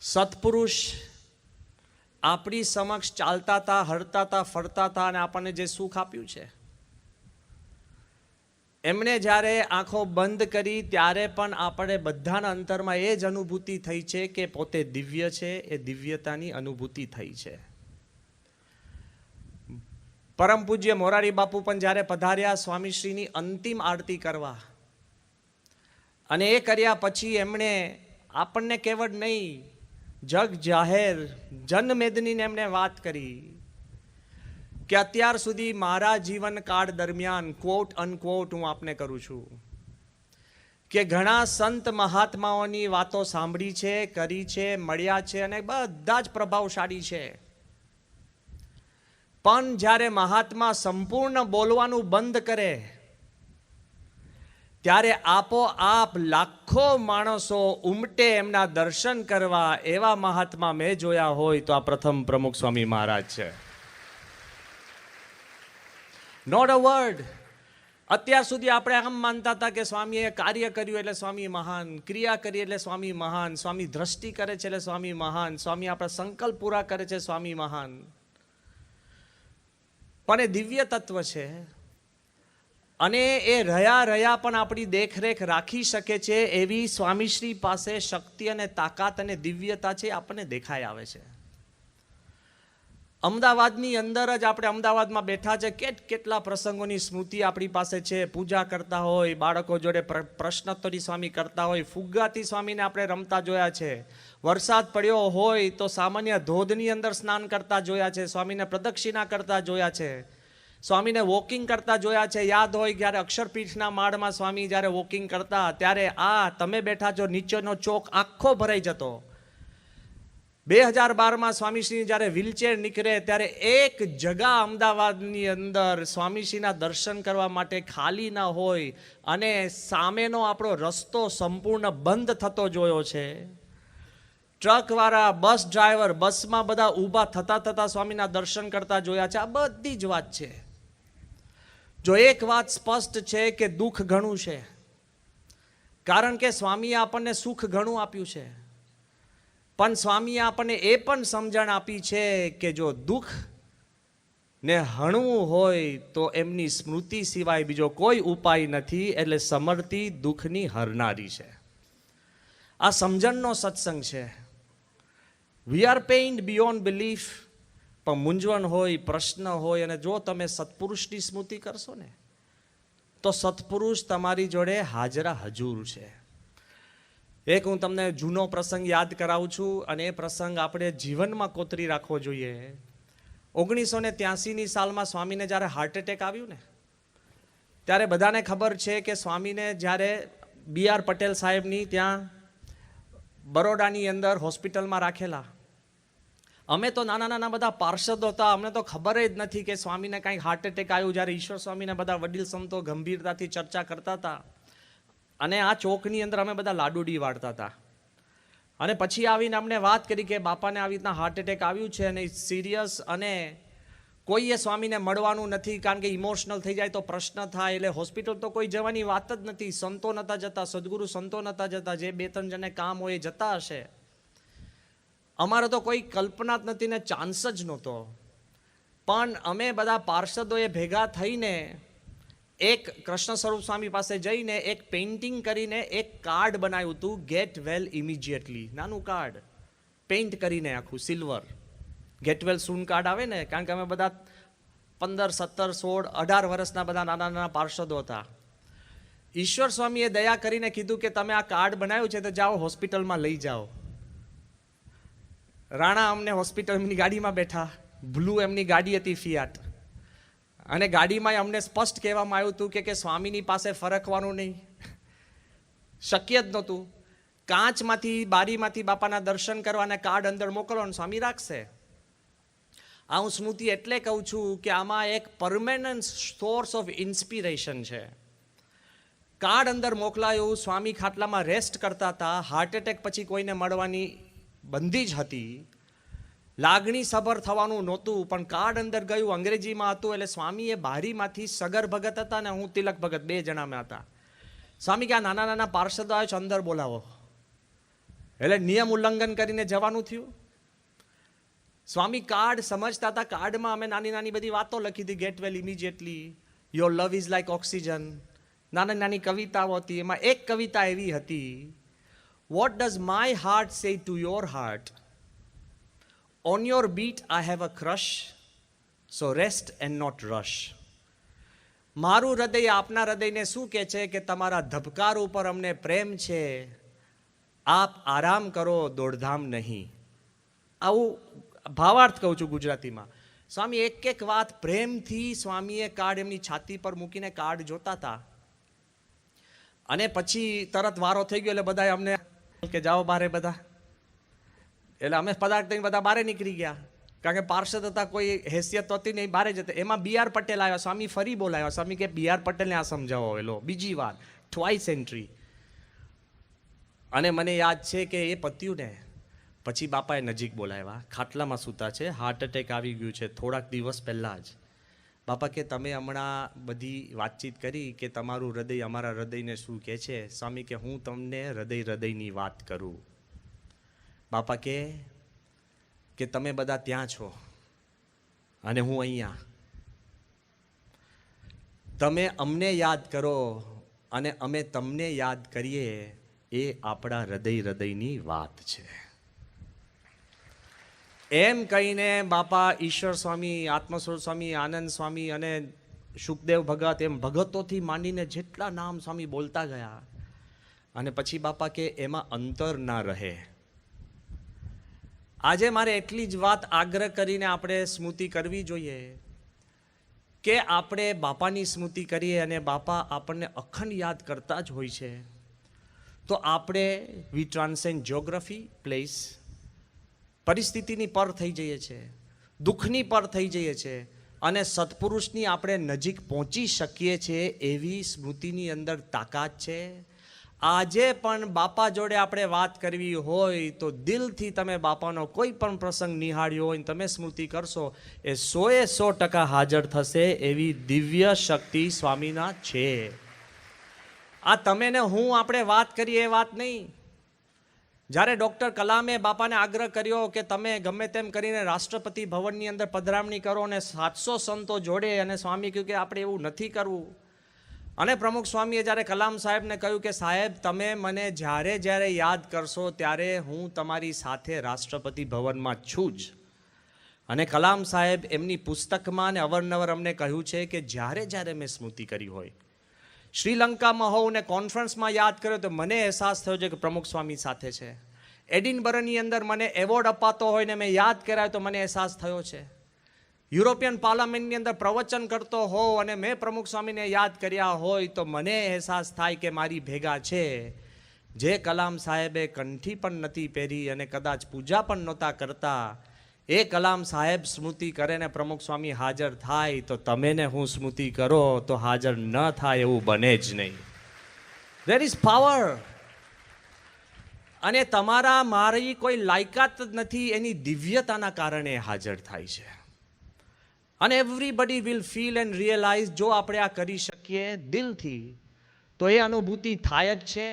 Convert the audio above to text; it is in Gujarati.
સત્પુરુષ આપણી સમક્ષ ચાલતા હતા, હરતા હતા, ફરતા હતા અને આપણને જે સુખ આપ્યું છે, એમણે જ્યારે આંખો બંધ કરી ત્યારે પણ આપણે બધાના અંતરમાં એ જ અનુભૂતિ થઈ છે કે પોતે દિવ્ય છે. એ દિવ્યતાની અનુભૂતિ થઈ છે. પરમ પૂજ્ય મોરારી બાપુ પણ જ્યારે પધાર્યા સ્વામીશ્રીની અંતિમ આરતી કરવા, અને એ કર્યા પછી એમણે આપણને કેવળ નહીં, જગ જાહેર જનમેદનીને એમણે વાત કરી કે અત્યાર સુધી મારા જીવનકાળ દરમિયાન ક્વોટ અનક્વોટ હું આપને કરું છું કે ઘણા સંત મહાત્માઓની વાતો સાંભળી છે, કરી છે, મળ્યા છે અને બધા જ પ્રભાવશાળી છે. પણ જ્યારે મહાત્મા સંપૂર્ણ બોલવાનું બંધ કરે ત્યારે આપોઆપ લાખો માણસો ઉમટે એમના દર્શન કરવા. એવા મહાત્મા મેં જોયા હોય તો આ પ્રથમ પ્રમુખ સ્વામી મહારાજ છે. Not a word. અત્યાર સુધી આપણે આમ માનતા હતા કે સ્વામીએ કાર્ય કર્યું એટલે સ્વામી મહાન, ક્રિયા કરી એટલે સ્વામી મહાન, સ્વામી દ્રષ્ટિ કરે છે એટલે સ્વામી મહાન, સ્વામી આપણા સંકલ્પ પૂરા કરે છે સ્વામી મહાન. પણ એ દિવ્ય તત્વ છે અને એ રહ્યા પણ આપણી દેખરેખ રાખી શકે છે એવી સ્વામીશ્રી પાસે શક્તિ અને તાકાત અને દિવ્યતા છે, આપણને દેખાઈ આવે છે. અમદાવાદની અંદર જ આપણે અમદાવાદમાં બેઠા છે, કેટલા પ્રસંગોની સ્મૃતિ આપણી પાસે છે. પૂજા કરતા હોય, બાળકો જોડે પ્રશ્નોત્તરી સ્વામી કરતા હોય, ફુગ્ગાથી સ્વામીને આપણે રમતા જોયા છે. વરસાદ પડ્યો હોય તો સામાન્ય ધોધની અંદર સ્નાન કરતા જોયા છે, સ્વામીને પ્રદક્ષિણા કરતા જોયા છે, સ્વામીને વોકિંગ કરતા જોયા છે. યાદ હોય જ્યારે અક્ષરપીઠના માળમાં સ્વામી જ્યારે વોકિંગ કરતા ત્યારે આ તમે બેઠા છો નીચેનો ચોક આખો ભરાઈ જતો. 2012માં સ્વામીશ્રી જ્યારે વ્હીલચેર નીકળે ત્યારે એક જગા અમદાવાદની અંદર સ્વામીશ્રીના દર્શન કરવા માટે ખાલી ના હોય અને સામેનો આપણો રસ્તો સંપૂર્ણ બંધ થતો જોયો છે. ટ્રકવાળા, બસ ડ્રાઈવર, બસમાં બધા ઊભા થતા સ્વામીના દર્શન કરતા જોયા છે. આ બધી જ વાત છે. જો એક વાત સ્પષ્ટ છે કે દુઃખ ઘણું છે, કારણ કે સ્વામીએ આપણને સુખ ઘણું આપ્યું છે, પણ સ્વામીએ આપણને એ પણ સમજણ આપી છે કે જો દુઃખ ને હણવું હોય તો એમની સ્મૃતિ સિવાય બીજો કોઈ ઉપાય નથી. એટલે સમર્તિ દુઃખની હરનારી છે. આ સમજણનો સત્સંગ છે. We are pained beyond belief. પણ મૂંઝવણ હોય, પ્રશ્ન હોય અને જો તમે સત્પુરુષની સ્મૃતિ કરશો ને તો સત્પુરુષ તમારી જોડે હાજરા હજુર છે. એક હું તમને જૂનો પ્રસંગ યાદ કરાવું છું અને એ પ્રસંગ આપણે જીવનમાં કોતરી રાખવો જોઈએ. 1983ની સાલમાં સ્વામીને જ્યારે હાર્ટ એટેક આવ્યું ને ત્યારે બધાને ખબર છે કે સ્વામીને જ્યારે BR પટેલ સાહેબની ત્યાં બરોડાની અંદર હોસ્પિટલમાં રાખેલા. અમે તો નાના બધા પાર્ષદો હતા, અમને તો ખબર જ નથી કે સ્વામીને કાંઈક હાર્ટ એટેક આવ્યું. જ્યારે ઈશ્વર સ્વામીને બધા વડીલ સંતો ગંભીરતાથી ચર્ચા કરતા હતા અને આ ચોકની અંદર અમે બધા લાડુડી વાળતા હતા. અને પછી આવીને અમને વાત કરી કે બાપાને આવી રીતના હાર્ટ એટેક આવ્યું છે અને સિરિયસ, અને કોઈએ સ્વામીને મળવાનું નથી કારણ કે ઇમોશનલ થઈ જાય તો પ્રશ્ન થાય. એટલે હોસ્પિટલ તો કોઈ જવાની વાત જ નથી. સંતો નહોતા જતા, સદગુરુ સંતો નહોતા જતા, જે 2-3 જણે કામ હોય એ જતા હશે. અમારે તો કોઈ કલ્પના જ નથી ને ચાન્સ જ નહોતો. પણ અમે બધા પાર્ષદોએ ભેગા થઈને એક કૃષ્ણ સ્વરૂપ સ્વામી પાસે જઈને એક પેઇન્ટિંગ કરીને એક કાર્ડ બનાવ્યું હતું, ગેટ વેલ ઇમિજિએટલી. નાનું કાર્ડ પેઇન્ટ કરીને આખું સિલ્વર ગેટ વેલ સૂન કાર્ડ આવે ને, કારણ કે અમે બધા 15, 17, 16, 18 વર્ષના બધા નાના પાર્ષદો હતા. ઈશ્વર સ્વામીએ દયા કરીને કીધું કે તમે આ કાર્ડ બનાવ્યું છે તો જાઓ હોસ્પિટલમાં લઈ જાઓ. રાણા અમને હોસ્પિટલની ગાડીમાં બેઠા, બ્લુ એમની ગાડી હતી ફિયાટ, અને ગાડીમાં અમને સ્પષ્ટ કહેવામાં આવ્યું હતું કે સ્વામીની પાસે ફરકવાનું નહીં, શક્ય જ નહોતું. કાચમાંથી, બારીમાંથી બાપાના દર્શન કરવાના કાર્ડ અંદર મોકલવાનું, સ્વામી રાખશે. આ હું સ્મૃતિ એટલે કહું છું કે આમાં એક પરમેનન્ટ સોર્સ ઓફ ઇન્સ્પિરેશન છે. કાર્ડ અંદર મોકલાયું, સ્વામી ખાટલામાં રેસ્ટ કરતા હતા. હાર્ટ એટેક પછી કોઈને મળવાની બંધી જ હતી. લાગણી સભર થવાનું નહોતું, પણ કાર્ડ અંદર ગયું, અંગ્રેજીમાં હતું. એટલે સ્વામીએ બારીમાંથી સગર ભગત હતા ને હું તિલક ભગત 2 જણામાં હતા. સ્વામી કે આ નાના પાર્ષદો આવ્યો છે, અંદર બોલાવો. એટલે નિયમ ઉલ્લંઘન કરીને જવાનું થયું. સ્વામી કાર્ડ સમજતા હતા. કાર્ડમાં અમે નાની નાની બધી વાતો લખી હતી. Get well immediately, your love is like oxygen, નાની નાની કવિતાઓ હતી. એમાં એક કવિતા એવી હતી, what does my heart say to your heart, on your beat I have a crush, so rest and not rush. મારું હૃદય આપના હૃદયને શું કહે છે કે તમારા ધબકાર ઉપર અમને પ્રેમ છે, આપ આરામ કરો, દોડધામ નહીં. આવું ભાવાર્થ કહું છું ગુજરાતીમાં. સ્વામી એક એક વાત પ્રેમથી સ્વામીએ કાર્ડ એમની છાતી પર મૂકીને કાર્ડ જોતા હતા. અને પછી તરત વારો થઈ ગયો એટલે બધા અમને કે જાઓ બારે બધા. એટલે અમે પદાર્થ થઈને બધા બારે નીકળી ગયા, કારણ કે પાર્ષદ હતા, કોઈ હેસિયત હતી નહીં, બારે જતા. એમાં BR પટેલ આવ્યા. સ્વામી ફરી બોલાવ્યા. સ્વામી કે BR પટેલને આ સમજાવો. એલો બીજી વાર, ટ્વાઇસ એન્ટ્રી. અને મને યાદ છે કે એ પત્યું ને પછી બાપાએ નજીક બોલાવ્યા. ખાટલામાં સૂતા છે, હાર્ટ એટેક આવી ગયું છે થોડાક દિવસ પહેલાં જ. બાપા કે તમે હમણાં બધી વાતચીત કરી કે તમારું હૃદય અમારા હૃદયને શું કહે છે. સ્વામી કે હું તમને હૃદયની વાત કરું. બાપા કે તમે બધા ત્યાં છો અને હું અહીંયા. તમે અમને યાદ કરો અને અમે તમને યાદ કરીએ, એ આપણા હૃદયની વાત છે. એમ કહીને બાપા ઈશ્વર સ્વામી, આત્મસ્વરૂપ સ્વામી, આનંદ સ્વામી અને સુખદેવ ભગત, એમ ભગતોથી માંડીને જેટલા નામ સ્વામી બોલતા ગયા. અને પછી બાપા કે એમાં અંતર ના રહે. આજે મારે એટલી જ વાત આગ્રહ કરીને આપણે સ્મૃતિ કરવી જોઈએ કે આપણે બાપાની સ્મૃતિ કરીએ અને બાપા આપણને અખંડ યાદ કરતા જ હોય છે. તો આપણે વી ટ્રાન્સેન્ડ જ્યોગ્રાફી, પ્લેસ, પરિસ્થિતિની પર થઈ જઈએ છીએ, દુઃખની પર થઈ જઈએ છીએ અને સત્પુરુષની આપણે નજીક પહોંચી શકીએ છીએ. એવી સ્મૃતિની અંદર તાકાત છે. આજે પણ બાપા જોડે આપણે વાત કરવી હોય તો દિલથી તમે બાપાનો કોઈ પણ પ્રસંગ નિહાળ્યો હોય તમે સ્મૃતિ કરશો, એ 100% હાજર થશે. એવી દિવ્ય શક્તિ સ્વામીના છે. આ તમે ને હું આપણે વાત કરીએ એ વાત નહીં. જ્યારે ડૉક્ટર કલામે બાપાને આગ્રહ કર્યો કે તમે ગમે તેમ કરીને રાષ્ટ્રપતિ ભવનની અંદર પધરામણી કરો અને 700 સંતો જોડે, અને સ્વામી કહ્યું કે આપણે એવું નથી કરવું. અને પ્રમુખ સ્વામીએ જ્યારે કલામ સાહેબને કહ્યું કે સાહેબ તમે મને જ્યારે જ્યારે યાદ કરશો ત્યારે હું તમારી સાથે રાષ્ટ્રપતિ ભવનમાં છું જ. અને કલામ સાહેબ એમની પુસ્તકમાં ને અવારનવાર અમને કહ્યું છે કે જ્યારે જ્યારે મેં સ્મૃતિ કરી હોય, શ્રીલંકામાં હોઉં ને કોન્ફરન્સમાં યાદ કર્યો તો મને અહેસાસ થયો છે કે પ્રમુખ સ્વામી સાથે છે. એડિનબરાની અંદર મને એવોર્ડ અપાતો હોય ને મેં યાદ કરાયો તો મને અહેસાસ થયો છે. યુરોપિયન પાર્લામેન્ટની અંદર પ્રવચન કરતો હોઉં અને મેં પ્રમુખ સ્વામીને યાદ કર્યા હોય તો મને અહેસાસ થાય કે મારી ભેગા છે. જે કલામ સાહેબે કંઠી પણ નથી પહેરી અને કદાચ પૂજા પણ નહોતા કરતા, એ કલામ સાહેબ સ્મૃતિ કરે ને પ્રમુખ સ્વામી હાજર થાય તો તમે ને હું સ્મૃતિ કરો તો હાજર ન થાય એવું બને જ નહીં. There is power. અને તમારા મારી કોઈ લાયકાત જ નથી, એની દિવ્યતાના કારણે હાજર થાય છે. અને everybody will feel and realise, જો આપણે આ કરી શકીએ દિલથી તો એ અનુભૂતિ થાય જ છે.